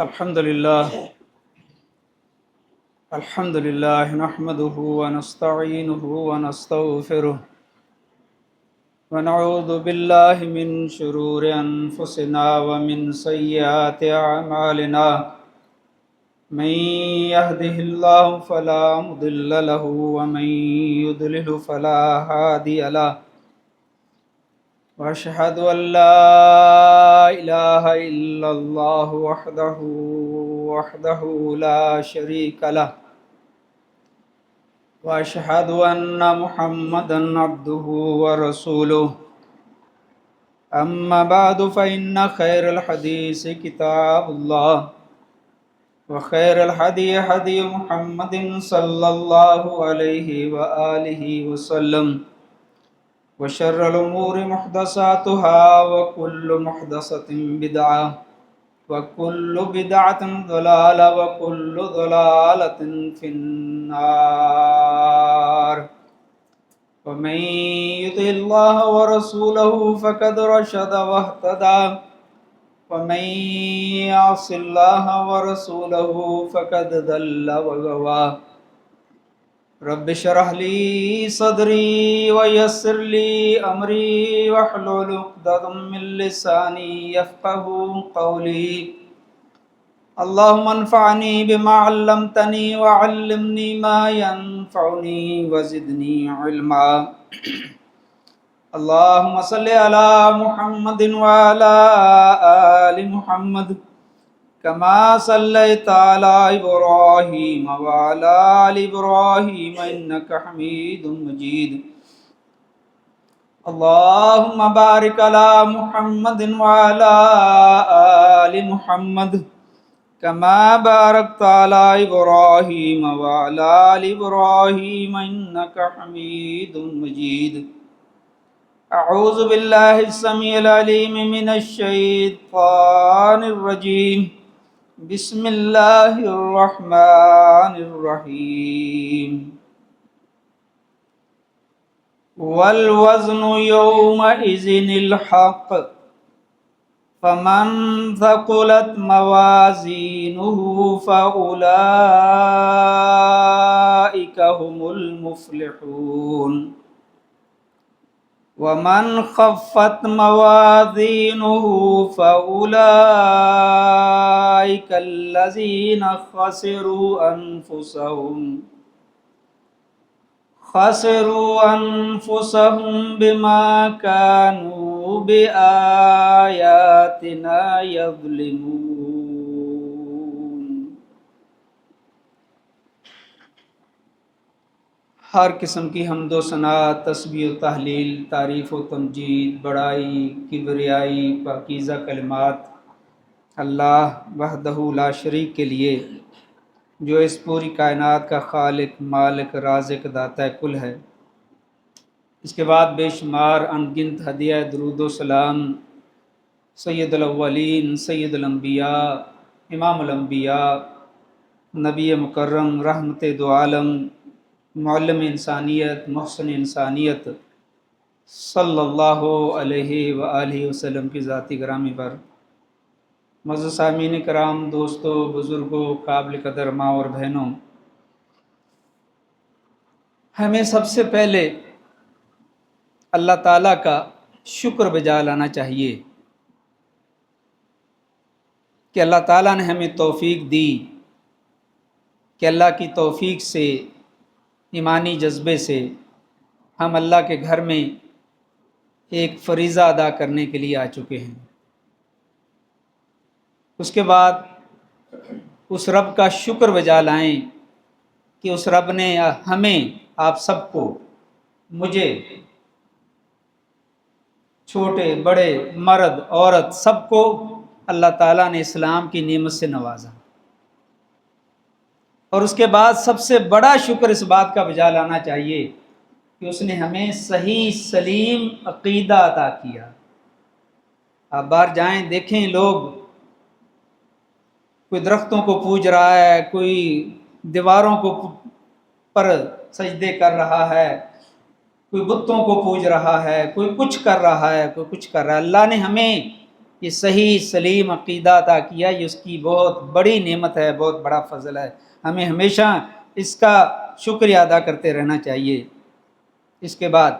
الحمد لله نحمده ونستعينه ونستغفره ونعوذ بالله من شرور أنفسنا ومن سيئات أعمالنا من يهده الله فلا مضل له ومن يضلل فلا هادي له وأشهد أن لا إله إلا الله وحده لا شريك له وأشهد أن محمدًا عبده ورسوله أما بعد فإن خير الحديث كتاب الله وخير الهدي هدي محمد صلى الله عليه وآله وسلم وشر الأمور محدثاتها وكل محدثة بدعة وكل بدعة ضلالة وكل ضلالة في النار ومن يطع الله ورسوله فقد رشد واهتدى ومن يعص الله ورسوله فقد ضل وغوى رب اشرح لي صدري ويسر لي أمري واحلل عقدة من لساني يفقهوا قولي اللهم انفعني بما علمتني وعلمني ما ينفعني وزدني علما اللهم صل على محمد وعلى آل محمد كما صليت على إبراهيم وعلى آل إبراهيم إنك حميد مجيد اللهم بارك على محمد وعلى آل محمد كما باركت على إبراهيم وعلى آل إبراهيم إنك حميد مجيد أعوذ بالله السميع العليم من الشيطان الرجيم بسم الله الرحمن الرحيم والوزن يومئذ الحق فمن ثقلت موازينه فأولئك هم المفلحون ومن خفت موازينه فأولئك الذين خسروا أنفسهم بما كانوا بآياتنا يظلمون۔ ہر قسم کی حمد و ثنا، تسبیح و تحلیل، تعریف و تمجید، بڑائی، کبریائی، پاکیزہ کلمات اللہ وحدہ لا شریک کے لیے، جو اس پوری کائنات کا خالق، مالک، رازق، داتا کل ہے۔ اس کے بعد بے شمار انگنت ہدیہ درود و سلام سید الاولین، سید الانبیاء، امام الانبیاء، نبی مکرم، رحمت دو عالم، معلم انسانیت، محسن انسانیت صلی اللہ علیہ وآلہ وسلم کی ذاتی گرامی پر۔ معزز سامعین کرام، دوستوں، بزرگوں، قابل قدر ماں اور بہنوں، ہمیں سب سے پہلے اللہ تعالیٰ کا شکر بجا لانا چاہیے کہ اللہ تعالیٰ نے ہمیں توفیق دی کہ اللہ کی توفیق سے، ایمانی جذبے سے ہم اللہ کے گھر میں ایک فریضہ ادا کرنے کے لیے آ چکے ہیں۔ اس کے بعد اس رب کا شکر بجا لائیں کہ اس رب نے ہمیں، آپ سب کو، مجھے، چھوٹے بڑے، مرد عورت، سب کو اللہ تعالیٰ نے اسلام کی نعمت سے نوازا۔ اور اس کے بعد سب سے بڑا شکر اس بات کا بجا لانا چاہیے کہ اس نے ہمیں صحیح سلیم عقیدہ عطا کیا۔ آپ باہر جائیں، دیکھیں، لوگ کوئی درختوں کو پوج رہا ہے، کوئی دیواروں کو پر سجدے کر رہا ہے، کوئی بتوں کو پوج رہا ہے، کوئی کچھ کر رہا ہے، کوئی کچھ کر رہا ہے۔ اللہ نے ہمیں یہ صحیح سلیم عقیدہ عطا کیا، یہ اس کی بہت بڑی نعمت ہے، بہت بڑا فضل ہے، ہمیں ہمیشہ اس کا شکریہ ادا کرتے رہنا چاہیے۔ اس کے بعد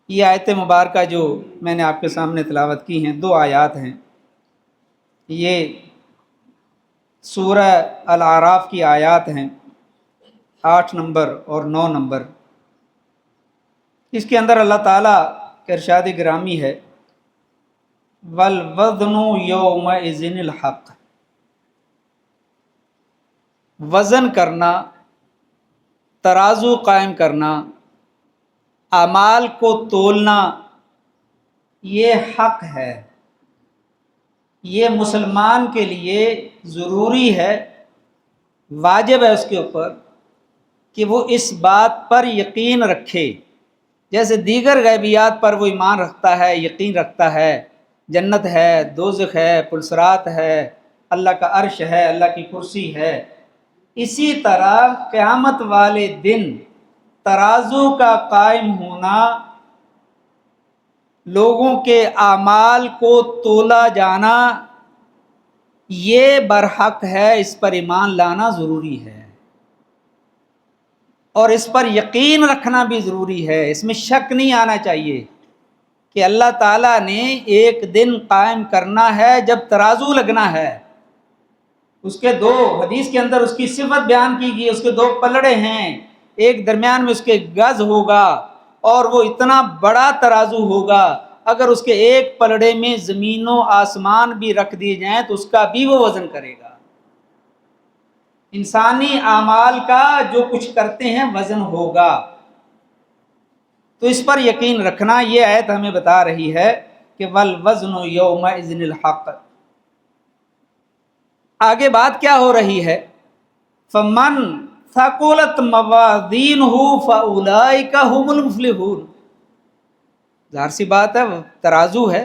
یہ آیت مبارکہ جو میں نے آپ کے سامنے تلاوت کی ہیں، 2 آیات ہیں، یہ سورہ الاعراف کی آیات ہیں، 8 نمبر اور 9 نمبر۔ اس کے اندر اللہ تعالیٰ کا ارشاد گرامی ہے، وَالْوَزْنُ يَوْمَئِذٍ الْحَقُّ، وزن کرنا، ترازو قائم کرنا، اعمال کو تولنا، یہ حق ہے، یہ مسلمان کے لیے ضروری ہے، واجب ہے اس کے اوپر کہ وہ اس بات پر یقین رکھے، جیسے دیگر غیبیات پر وہ ایمان رکھتا ہے، یقین رکھتا ہے، جنت ہے، دوزخ ہے، پلسرات ہے، اللہ کا عرش ہے، اللہ کی کرسی ہے، اسی طرح قیامت والے دن ترازو کا قائم ہونا، لوگوں کے اعمال کو تولا جانا، یہ برحق ہے، اس پر ایمان لانا ضروری ہے، اور اس پر یقین رکھنا بھی ضروری ہے، اس میں شک نہیں آنا چاہیے کہ اللہ تعالیٰ نے ایک دن قائم کرنا ہے جب ترازو لگنا ہے۔ اس کے 2 حدیث کے اندر اس کی صفت بیان کی گئی، اس کے 2 پلڑے ہیں، ایک درمیان میں اس کے گز ہوگا، اور وہ اتنا بڑا ترازو ہوگا، اگر اس کے ایک پلڑے میں زمین و آسمان بھی رکھ دیے جائیں تو اس کا بھی وہ وزن کرے گا۔ انسانی اعمال کا جو کچھ کرتے ہیں وزن ہوگا، تو اس پر یقین رکھنا، یہ آیت ہمیں بتا رہی ہے کہ وَالْوَزْنُ يَوْمَئِذٍ الْحَقُّ۔ آگے بات کیا ہو رہی ہے؟ فَمَنْ ثَقُلَتْ مَوَازِينُهُ فَأُولَئِكَ هُمُ الْمُفْلِحُونَ۔ ظاہر سی بات ہے، ترازو ہے،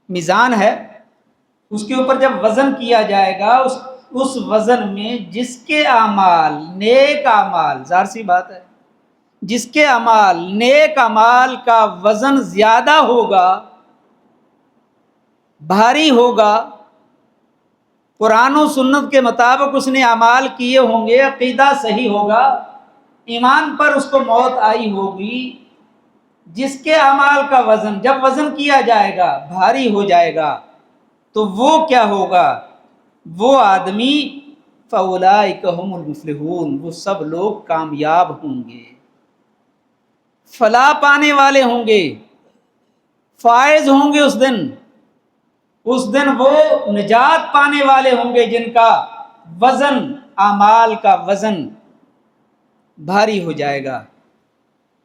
میزان ہے، اس کے اوپر جب وزن کیا جائے گا، اس وزن میں جس کے اعمال نیک اعمال، ظاہر سی بات ہے، جس کے اعمال نیک اعمال کا وزن زیادہ ہوگا، بھاری ہوگا، قرآن و سنت کے مطابق اس نے اعمال کیے ہوں گے، عقیدہ صحیح ہوگا، ایمان پر اس کو موت آئی ہوگی، جس کے اعمال کا وزن جب وزن کیا جائے گا بھاری ہو جائے گا، تو وہ کیا ہوگا؟ وہ آدمی فَأُولَئِكَ هُمُ الْمُفْلِحُونَ، وہ سب لوگ کامیاب ہوں گے، فلاح پانے والے ہوں گے، فائز ہوں گے۔ اس دن وہ نجات پانے والے ہوں گے جن کا وزن، اعمال کا وزن بھاری ہو جائے گا۔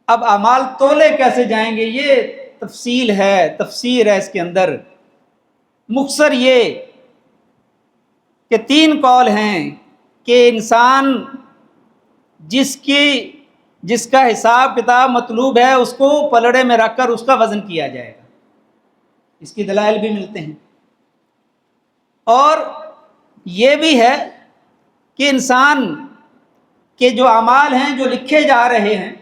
اب اعمال تولے کیسے جائیں گے؟ یہ تفصیل ہے، تفسیر ہے اس کے اندر۔ مختصر یہ کہ 3 قول ہیں کہ انسان جس کا حساب کتاب مطلوب ہے، اس کو پلڑے میں رکھ کر اس کا وزن کیا جائے گا، اس کی دلائل بھی ملتے ہیں، اور یہ بھی ہے کہ انسان کے جو اعمال ہیں جو لکھے جا رہے ہیں،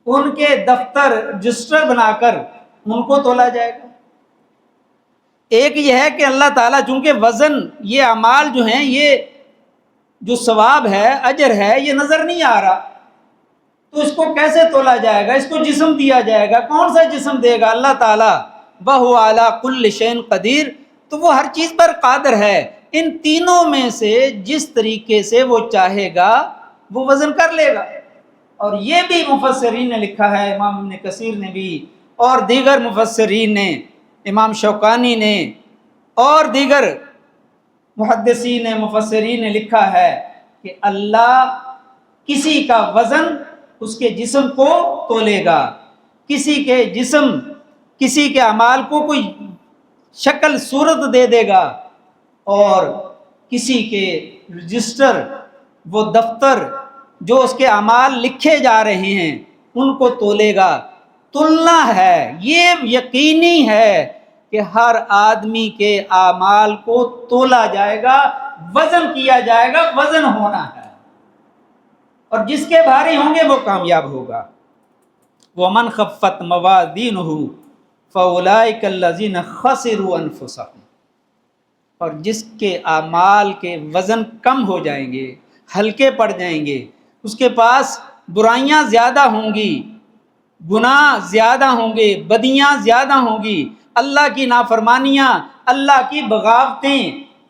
ان کے دفتر رجسٹر بنا کر ان کو تولا جائے گا۔ ایک یہ ہے کہ اللہ تعالیٰ چونکہ وزن، یہ اعمال جو ہیں، یہ جو ثواب ہے، اجر ہے، یہ نظر نہیں آ رہا، تو اس کو کیسے تولا جائے گا؟ اس کو جسم دیا جائے گا۔ کون سا جسم دے گا؟ اللہ تعالیٰ، وَهُوَ عَلَىٰ كُلِّ شَيْءٍ قَدِيرٌ، تو وہ ہر چیز پر قادر ہے، ان تینوں میں سے جس طریقے سے وہ چاہے گا وہ وزن کر لے گا۔ اور یہ بھی مفسرین نے لکھا ہے، امام ابن کثیر نے بھی، اور دیگر مفسرین نے، امام شوکانی نے اور دیگر محدثین نے، مفسرین نے لکھا ہے کہ اللہ کسی کا وزن اس کے جسم کو تولے گا، کسی کے جسم، کسی کے اعمال کو کوئی شکل صورت دے دے گا، اور کسی کے رجسٹر، وہ دفتر جو اس کے اعمال لکھے جا رہے ہیں، ان کو تولے گا۔ تلنا ہے، یہ یقینی ہے کہ ہر آدمی کے اعمال کو تولا جائے گا، وزن کیا جائے گا، وزن ہونا ہے، اور جس کے بھاری ہوں گے وہ کامیاب ہوگا۔ وَمَنْ خَفَّتْ مَوَازِينُهُ، فَأُولَٰئِكَ الَّذِينَ خَسِرُوا أَنفُسَهُمْ، اور جس کے اعمال کے وزن کم ہو جائیں گے، ہلکے پڑ جائیں گے، اس کے پاس برائیاں زیادہ ہوں گی، گناہ زیادہ ہوں گے، بدیاں زیادہ ہوں گی، اللہ کی نافرمانیاں، اللہ کی بغاوتیں،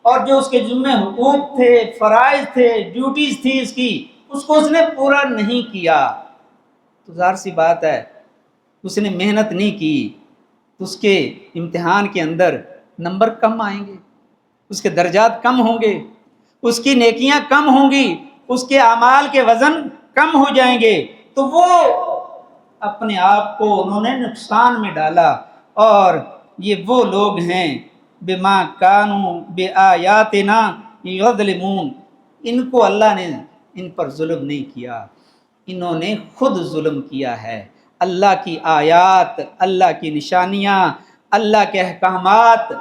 اور جو اس کے ذمہ حقوق تھے، فرائض تھے، ڈیوٹیز تھی اس کو اس نے پورا نہیں کیا، تو ظاہر سی بات ہے اس نے محنت نہیں کی، تو اس کے امتحان کے اندر نمبر کم آئیں گے، اس کے درجات کم ہوں گے، اس کی نیکیاں کم ہوں گی، اس کے اعمال کے وزن کم ہو جائیں گے، تو وہ اپنے آپ کو انہوں نے نقصان میں ڈالا، اور یہ وہ لوگ ہیں بما کانوا بآیاتنا یظلمون، ان کو اللہ نے ان پر ظلم نہیں کیا، انہوں نے خود ظلم کیا ہے، اللہ کی آیات، اللہ کی نشانیاں، اللہ کے احکامات،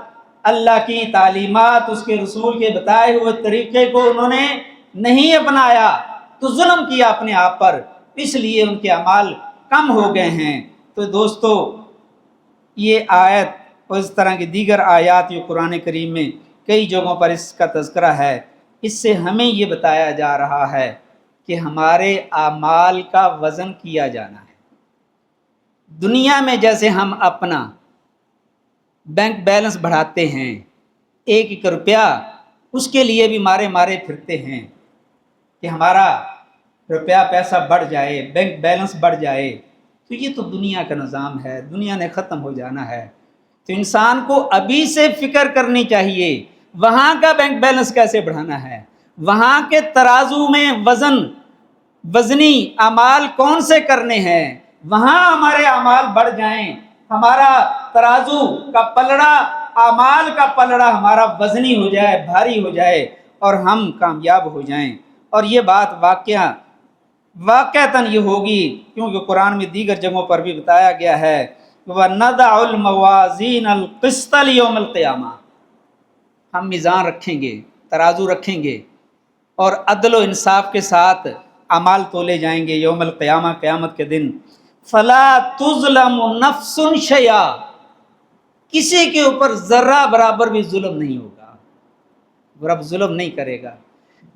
اللہ کی تعلیمات، اس کے رسول کے بتائے ہوئے طریقے کو انہوں نے نہیں اپنایا، تو ظلم کیا اپنے آپ پر، اس لیے ان کے اعمال کم ہو گئے ہیں۔ تو دوستو، یہ آیت اور اس طرح کی دیگر آیات جو قرآن کریم میں کئی جگہوں پر اس کا تذکرہ ہے، اس سے ہمیں یہ بتایا جا رہا ہے کہ ہمارے اعمال کا وزن کیا جانا ہے۔ دنیا میں جیسے ہم اپنا بینک بیلنس بڑھاتے ہیں، ایک ایک روپیہ اس کے لیے بھی مارے مارے پھرتے ہیں کہ ہمارا روپیہ پیسہ بڑھ جائے، بینک بیلنس بڑھ جائے، تو یہ تو دنیا کا نظام ہے، دنیا نے ختم ہو جانا ہے، تو انسان کو ابھی سے فکر کرنی چاہیے وہاں کا بینک بیلنس کیسے بڑھانا ہے، وہاں کے ترازو میں وزنی اعمال کون سے کرنے ہیں، وہاں ہمارے اعمال بڑھ جائیں، ہمارا ترازو کا پلڑا، اعمال کا پلڑا ہمارا وزنی ہو جائے، بھاری ہو جائے، اور ہم کامیاب ہو جائیں۔ اور یہ بات واقعتاً یہ ہوگی، کیونکہ قرآن میں دیگر جگہوں پر بھی بتایا گیا ہے وَنَضَعُ الْمَوَازِينَ الْقِسْطَ لِيَوْمِ الْقِيَامَةِ، ہم میزان رکھیں گے، ترازو رکھیں گے، اور عدل و انصاف کے ساتھ اعمال تولے جائیں گے یوم القیامہ، قیامت کے دن۔ فَلَا تُظْلَمُ نَفْسٌ شَيْئًا، کسی کے اوپر ذرہ برابر بھی ظلم نہیں ہوگا، رب ظلم نہیں کرے گا،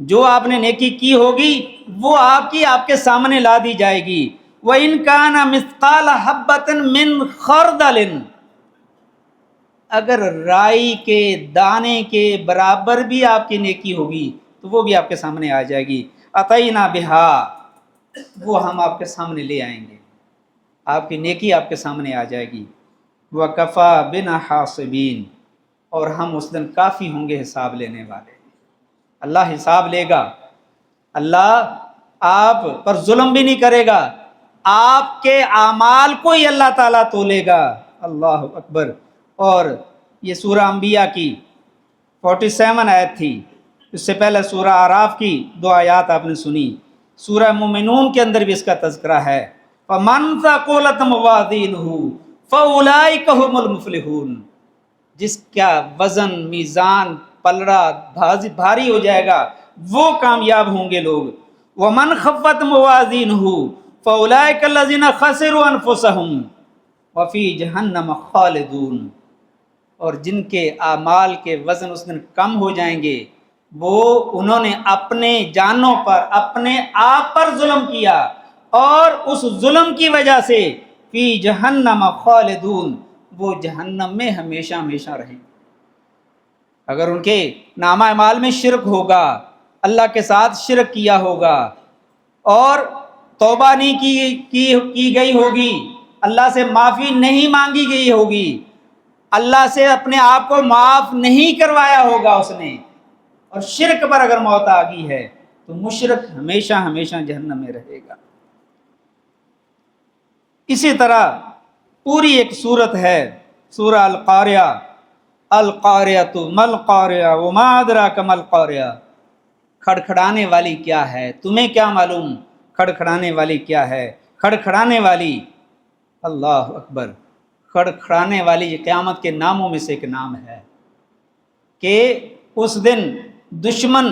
جو آپ نے نیکی کی ہوگی وہ آپ کے سامنے لا دی جائے گی۔ وَإِن كَانَ مِثْقَالَ حَبَّةٍ مِّنْ خَرْدَلٍ، اگر رائی کے دانے کے برابر بھی آپ کی نیکی ہوگی تو وہ بھی آپ کے سامنے آ جائے گی۔ اَتَيْنَا بِهَا، وہ ہم آپ کے سامنے لے آئیں گے، آپ کی نیکی آپ کے سامنے آ جائے گی۔ وَكَفَى بِنَا حَاسِبِينَ، اور ہم اس دن کافی ہوں گے حساب لینے والے، اللہ حساب لے گا، اللہ آپ پر ظلم بھی نہیں کرے گا، آپ کے اعمال کو ہی اللہ تعالیٰ تولے گا۔ اللہ اکبر۔ اور یہ سورہ انبیاء کی 47 آیت تھی، اس سے پہلے سورہ اعراف کی 2 آیات آپ نے سنی، سورہ مومنون کے اندر بھی اس کا تذکرہ ہے۔ فَمَنْ ثَقُلَتْ مَوَازِينُهُ فَأُولَٰئِكَ هُمُ الْمُفْلِحُونَ، جس کا وزن، میزان، پلڑا بھاری ہو جائے گا وہ کامیاب ہوں گے لوگ۔ وَمَنْ خَفَّتْ مَوَازِينُهُ فَأُولَٰئِكَ الَّذِينَ خَسِرُوا أَنفُسَهُمْ وَفِي جَهَنَّمَ خَالِدُونَ، اور جن کے اعمال کے وزن اس دن کم ہو جائیں گے، وہ انہوں نے اپنے جانوں پر، اپنے آپ پر ظلم کیا، اور اس ظلم کی وجہ سے فی جہنم خالدون، وہ جہنم میں ہمیشہ ہمیشہ رہیں گے۔ اگر ان کے نامہ اعمال میں شرک ہوگا، اللہ کے ساتھ شرک کیا ہوگا، اور توبہ نہیں کی گئی ہوگی، اللہ سے معافی نہیں مانگی گئی ہوگی، اللہ سے اپنے آپ کو معاف نہیں کروایا ہوگا اس نے، اور شرک پر اگر موت آ گئی ہے تو مشرک ہمیشہ ہمیشہ جہنم میں رہے گا۔ اسی طرح پوری ایک سورت ہے، سورہ القاریہ، القاریۃ ما القاریہ وما ادراک ما القاریہ، کھڑکھڑانے والی کیا ہے، تمہیں کیا معلوم کھڑکھڑانے والی کیا ہے۔ کھڑکھڑانے والی، اللہ اکبر، کھڑکھڑانے والی یہ قیامت کے ناموں میں سے ایک نام ہے کہ اس دن دشمن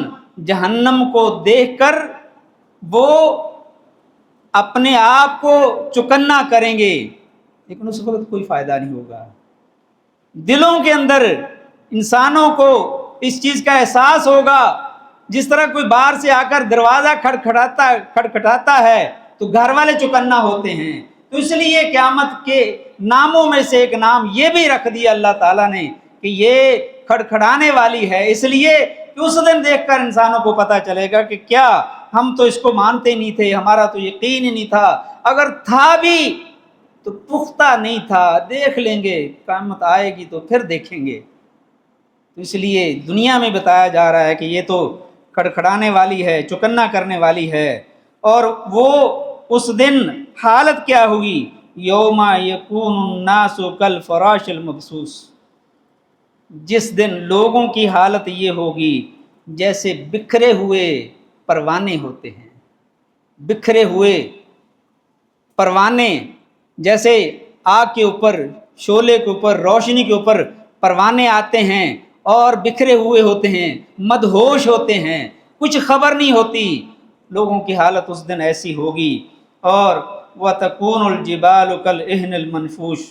جہنم کو دیکھ کر وہ اپنے آپ کو چکنا کریں گے، لیکن اس وقت کوئی فائدہ نہیں ہوگا۔ دلوں کے اندر انسانوں کو اس چیز کا احساس ہوگا، جس طرح کوئی باہر سے آ کر دروازہ کھٹکھٹاتا ہے تو گھر والے چوکنا ہوتے ہیں۔ تو اس لیے قیامت کے ناموں میں سے ایک نام یہ بھی رکھ دیا اللہ تعالیٰ نے کہ یہ کھڑکھڑانے والی ہے، اس لیے کہ اس دن دیکھ کر انسانوں کو پتہ چلے گا کہ کیا ہم تو اس کو مانتے نہیں تھے، ہمارا تو یقین ہی نہیں تھا، اگر تھا بھی تو پختہ نہیں تھا، دیکھ لیں گے، قیامت آئے گی تو پھر دیکھیں گے۔ تو اس لیے دنیا میں بتایا جا رہا ہے کہ یہ تو کھڑکھڑانے والی ہے، چوکنا کرنے والی ہے۔ اور وہ اس دن حالت کیا ہوگی؟ یوم یکون الناس کالفراش المبثوث، جس دن لوگوں کی حالت یہ ہوگی جیسے بکھرے ہوئے پروانے ہوتے ہیں۔ بکھرے ہوئے پروانے، جیسے آگ کے اوپر، شعلے کے اوپر، روشنی کے اوپر پروانے آتے ہیں اور بکھرے ہوئے ہوتے ہیں، مدہوش ہوتے ہیں، کچھ خبر نہیں ہوتی۔ لوگوں کی حالت اس دن ایسی ہوگی۔ اور وَتَكُونُ الْجِبَالُ كَالْعِهْنِ الْمَنْفُوشِ،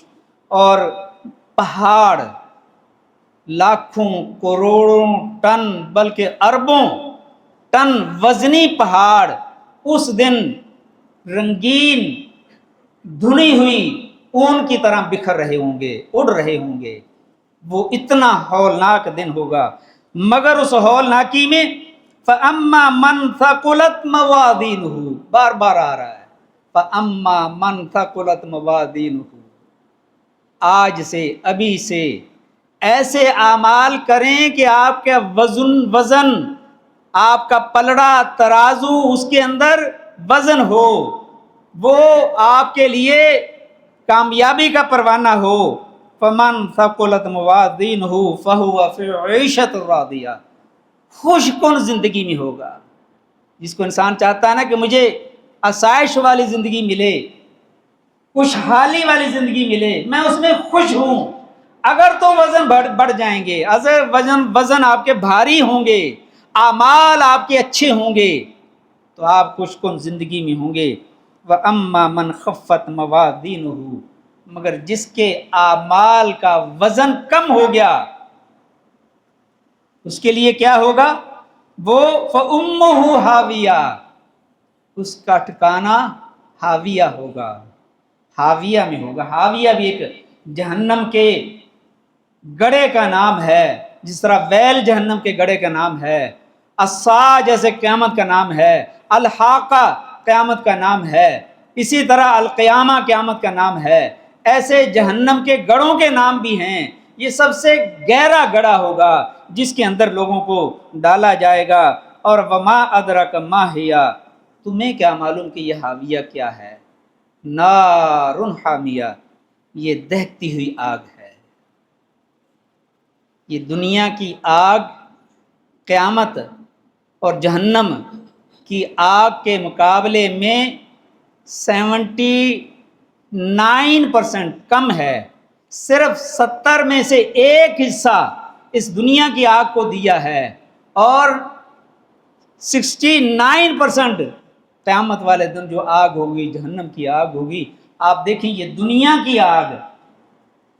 اور پہاڑ لاکھوں کروڑوں ٹن بلکہ اربوں ٹن وزنی پہاڑ اس دن رنگین دھنی ہوئی اون کی طرح بکھر رہے ہوں گے، اڑ رہے ہوں گے۔ وہ اتنا ہولناک دن ہوگا۔ مگر اس ہولناکی میں فَأَمَّا مَنْ ثَقُلَتْ مَوَازِينُهُ، بار بار آ رہا ہے فَأَمَّا مَنْ ثَقُلَتْ مَوَازِينُهُ، آج سے، ابھی سے ایسے اعمال کریں کہ آپ کا وزن آپ کا پلڑا ترازو اس کے اندر وزن ہو، وہ آپ کے لیے کامیابی کا پروانہ ہو۔ فَمَنْ ثَقُلَتْ مَوَازِينُهُ فَهُوَ فِي عِيشَةٍ رَاضِيَةٍ، خوش کن زندگی میں ہوگا۔ جس کو انسان چاہتا ہے نا کہ مجھے آسائش والی زندگی ملے، خوشحالی والی زندگی ملے، میں اس میں خوش ہوں۔ اگر تو وزن بڑھ جائیں گے، اگر وزن آپ کے بھاری ہوں گے، اعمال آپ کے اچھے ہوں گے تو آپ خوش کن زندگی میں ہوں گے۔ وَأَمَّا مَنْ خَفَّتْ مَوَازِينُهُ، مگر جس کے اعمال کا وزن کم ہو گیا اس کے لیے کیا ہوگا؟ وہ فَأُمُّهُ حَاوِيَةٌ، اس کا ٹھکانہ حاویہ ہوگا، حاویہ میں ہوگا۔ حاویہ بھی ایک جہنم کے گڑھے کا نام ہے، جس طرح ویل جہنم کے گڑھے کا نام ہے، الصا جیسے قیامت کا نام ہے، الحاقہ قیامت کا نام ہے، اسی طرح القیامہ قیامت کا نام ہے۔ ایسے جہنم کے گڑھوں کے نام بھی ہیں۔ یہ سب سے گہرا گڑھا ہوگا جس کے اندر لوگوں کو ڈالا جائے گا۔ اور وما ادرک ما ہی، تمہیں کیا معلوم کہ یہ حاویہ کیا ہے؟ نار حامیہ، یہ دہتی ہوئی آگ ہے۔ یہ دنیا کی آگ قیامت اور جہنم کی آگ کے مقابلے میں 79% کم ہے۔ صرف 70 میں سے ایک حصہ اس دنیا کی آگ کو دیا ہے، اور 69% قیامت والے دن جو آگ ہوگی، جہنم کی آگ ہوگی۔ آپ دیکھیں یہ دنیا کی آگ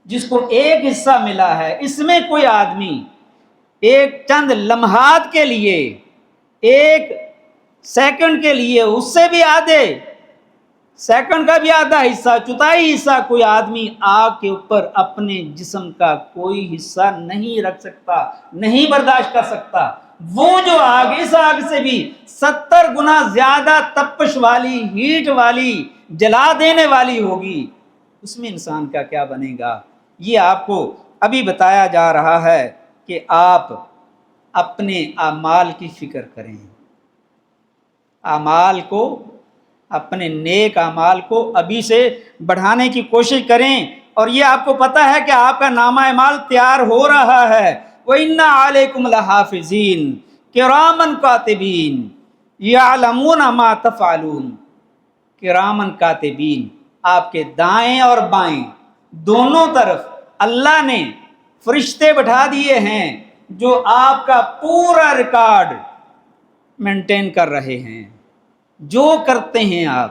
جس کو ایک حصہ ملا ہے، اس میں کوئی آدمی ایک چند لمحات کے لیے، ایک سیکنڈ کے لیے، اس سے بھی آدھے سیکنڈ کا بھی آدھا حصہ، چوتھائی حصہ کوئی آدمی آگ کے اوپر اپنے جسم کا کوئی حصہ نہیں رکھ سکتا، نہیں برداشت کر سکتا۔ وہ جو آگ، اس آگ سے بھی 70 گنا زیادہ تپش والی، ہیٹ والی، جلا دینے والی ہوگی، اس میں انسان کا کیا بنے گا؟ یہ آپ کو ابھی بتایا جا رہا ہے کہ آپ اپنے اعمال کی فکر کریں، اعمال کو، اپنے نیک اعمال کو ابھی سے بڑھانے کی کوشش کریں۔ اور یہ آپ کو پتہ ہے کہ آپ کا نامہ اعمال تیار ہو رہا ہے۔ وَإِنَّ عَلَيْكُمْ لَحَافِظِينَ كِرَامًا كَاتِبِينَ يَعْلَمُونَ مَا تَفْعَلُونَ، کرامن کاتبین، آپ کے دائیں اور بائیں دونوں طرف اللہ نے فرشتے بٹھا دیے ہیں جو آپ کا پورا ریکارڈ مینٹین کر رہے ہیں۔ جو کرتے ہیں آپ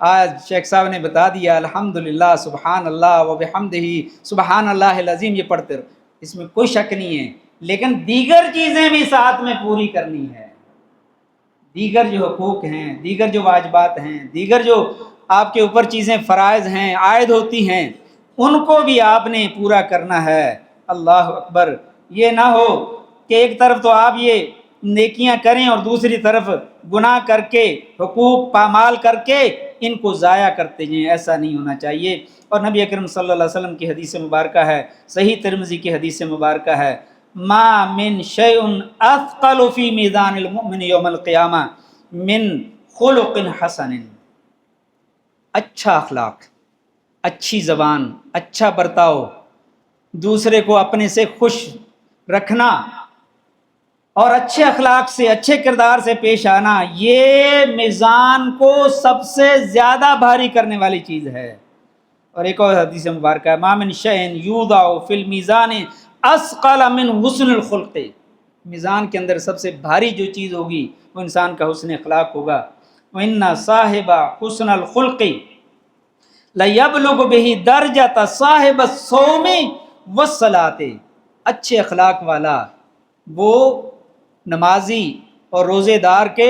آج شیخ صاحب نے بتا دیا الحمدللہ سبحان اللہ و بحمدہ سبحان اللہ العظیم، یہ پڑھتے رہو، اس میں کوئی شک نہیں ہے، لیکن دیگر چیزیں بھی ساتھ میں پوری کرنی ہے، دیگر جو حقوق ہیں، دیگر جو واجبات ہیں، دیگر جو آپ کے اوپر چیزیں فرائض ہیں عائد ہوتی ہیں، ان کو بھی آپ نے پورا کرنا ہے۔ اللہ اکبر، یہ نہ ہو کہ ایک طرف تو آپ یہ نیکیاں کریں اور دوسری طرف گناہ کر کے حقوق پامال کر کے ان کو ضائع کرتے ہیں، ایسا نہیں ہونا چاہیے۔ اور نبی اکرم صلی اللہ علیہ وسلم کی حدیث مبارکہ ہے، صحیح ترمذی کی حدیث مبارکہ ہے، ما من شیء اثقل فی میزان المؤمن یوم القیامہ من خلق حسن، اچھا اخلاق، اچھی زبان، اچھا برتاؤ، دوسرے کو اپنے سے خوش رکھنا اور اچھے اخلاق سے، اچھے کردار سے پیش آنا، یہ میزان کو سب سے زیادہ بھاری کرنے والی چیز ہے۔ اور ایک اور حدیث مبارکہ ہے، ما من شیء یوضع فی المیزان اثقل من حسن الخلق، میزان کے اندر سب سے بھاری جو چیز ہوگی وہ انسان کا حسن اخلاق ہوگا۔ وَإِنَّ صَاحِبَ حُسْنَ الْخُلْقِ لَيَبْلُغُ بِهِ دَرْجَةَ صَاحِبَ الصَّوْمِ وَالصَّلَاةِ، اچھے اخلاق والا وہ نمازی اور روزے دار کے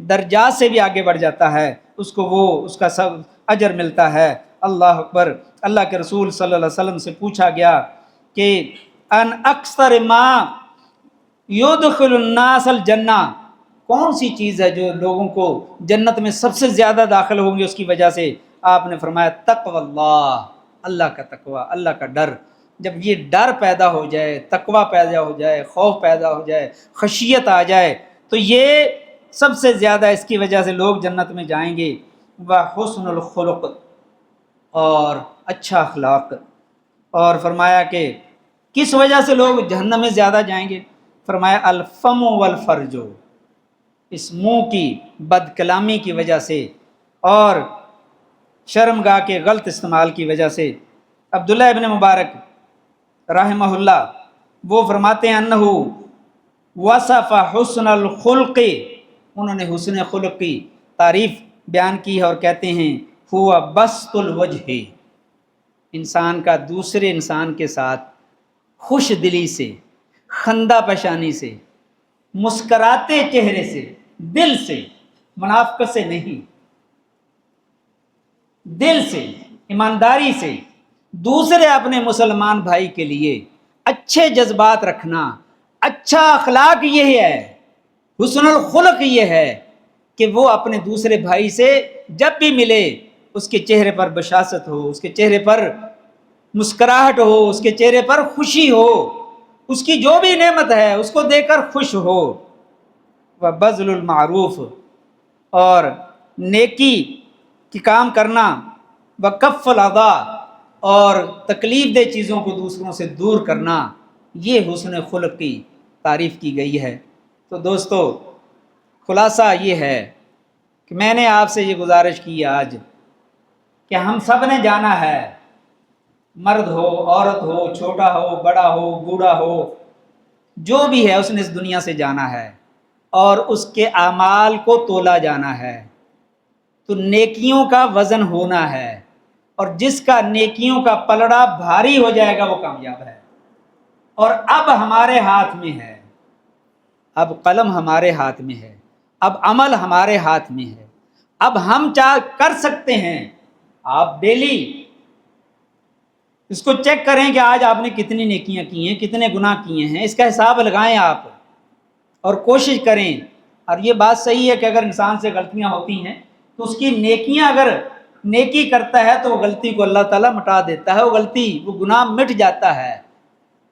درجات سے بھی آگے بڑھ جاتا ہے، اس کو وہ اس کا سب اجر ملتا ہے۔ اللہ اکبر۔ اللہ کے رسول صلی اللہ علیہ وسلم سے پوچھا گیا کہ ان اکثر ما یدخل الناس الجنہ، کون سی چیز ہے جو لوگوں کو جنت میں سب سے زیادہ داخل ہوں گے اس کی وجہ سے؟ آپ نے فرمایا تقوی اللہ، اللہ کا تقوی، اللہ کا ڈر۔ جب یہ ڈر پیدا ہو جائے، تقوی پیدا ہو جائے، خوف پیدا ہو جائے، خشیت آ جائے، تو یہ سب سے زیادہ اس کی وجہ سے لوگ جنت میں جائیں گے۔ وحسن الخلق، اور اچھا اخلاق۔ اور فرمایا کہ کس وجہ سے لوگ جہنم میں زیادہ جائیں گے؟ فرمایا الفم والفرج، اس منہ کی بد کلامی کی وجہ سے اور شرمگاہ کے غلط استعمال کی وجہ سے۔ عبداللہ ابن مبارک رحمہ اللہ وہ فرماتے ہیں انہو وصف حسن الخلق، انہوں نے حسن خلق کی تعریف بیان کی ہے اور کہتے ہیں ہوا بسط الوجہ، انسان کا دوسرے انسان کے ساتھ خوش دلی سے، خندہ پیشانی سے، مسکراتے چہرے سے، دل سے، منافقت سے نہیں، دل سے، ایمانداری سے دوسرے اپنے مسلمان بھائی کے لیے اچھے جذبات رکھنا، اچھا اخلاق یہ ہے، حسن الخلق یہ ہے کہ وہ اپنے دوسرے بھائی سے جب بھی ملے اس کے چہرے پر بشاشت ہو، اس کے چہرے پر مسکراہٹ ہو، اس کے چہرے پر خوشی ہو، اس کی جو بھی نعمت ہے اس کو دے کر خوش ہو۔ وبذل المعروف، اور نیکی کی کام کرنا، وکف الاذی، اور تکلیف دہ چیزوں کو دوسروں سے دور کرنا، یہ حسن خلق کی تعریف کی گئی ہے۔ تو دوستو خلاصہ یہ ہے کہ میں نے آپ سے یہ گزارش کی آج کہ ہم سب نے جانا ہے، مرد ہو، عورت ہو، چھوٹا ہو، بڑا ہو، بوڑھا ہو، جو بھی ہے اس نے اس دنیا سے جانا ہے اور اس کے اعمال کو تولا جانا ہے، تو نیکیوں کا وزن ہونا ہے، اور جس کا نیکیوں کا پلڑا بھاری ہو جائے گا وہ کامیاب ہے۔ اور اب ہمارے ہاتھ میں ہے، اب قلم ہمارے ہاتھ میں ہے، اب عمل ہمارے ہاتھ میں ہے، اب ہم کر سکتے ہیں۔ آپ ڈیلی اس کو چیک کریں کہ آج آپ نے کتنی نیکیاں کی ہیں، کتنے گناہ کیے ہیں، اس کا حساب لگائیں آپ اور کوشش کریں۔ اور یہ بات صحیح ہے کہ اگر انسان سے غلطیاں ہوتی ہیں تو اس کی نیکیاں، اگر نیکی کرتا ہے تو وہ غلطی کو اللہ تعالیٰ مٹا دیتا ہے، وہ غلطی، وہ گناہ مٹ جاتا ہے۔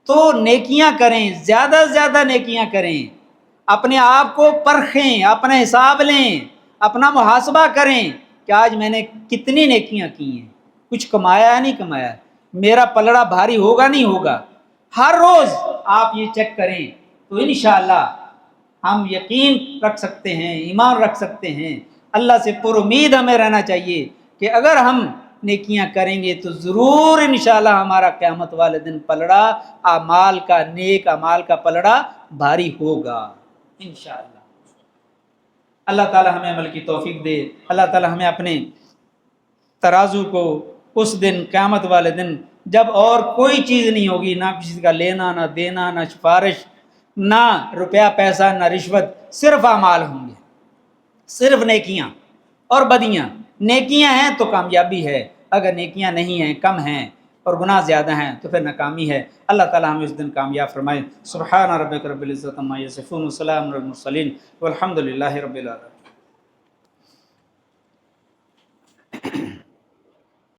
تو نیکیاں کریں، زیادہ سے زیادہ نیکیاں کریں، اپنے آپ کو پرکھیں، اپنا حساب لیں، اپنا محاسبہ کریں کہ آج میں نے کتنی نیکیاں کی ہیں، کچھ کمایا ہے نہیں کمایا، میرا پلڑا بھاری ہوگا نہیں ہوگا۔ ہر روز آپ یہ چیک کریں تو انشاءاللہ ہم یقین رکھ سکتے ہیں، ایمان رکھ سکتے ہیں، اللہ سے پر امید ہمیں رہنا چاہیے کہ اگر ہم نیکیاں کریں گے تو ضرور انشاءاللہ ہمارا قیامت والے دن پلڑا اعمال کا، نیک اعمال کا پلڑا بھاری ہوگا انشاءاللہ۔ اللہ تعالی ہمیں عمل کی توفیق دے، اللہ تعالی ہمیں اپنے ترازو کو اس دن، قیامت والے دن، جب اور کوئی چیز نہیں ہوگی، نہ کسی کا لینا نہ دینا، نہ سفارش، نہ روپیہ پیسہ، نہ رشوت، صرف اعمال ہوں گے، صرف نیکیاں اور بدیاں۔ نیکیاں ہیں تو کامیابی ہے، اگر نیکیاں نہیں ہیں، کم ہیں اور گناہ زیادہ ہیں تو پھر ناکامی ہے۔ اللہ تعالی ہمیں اس دن کامیاب فرمائے۔ سبحان ربک رب العزت عما یصفون وسلام علی المرسلین والحمد للہ رب العالمین۔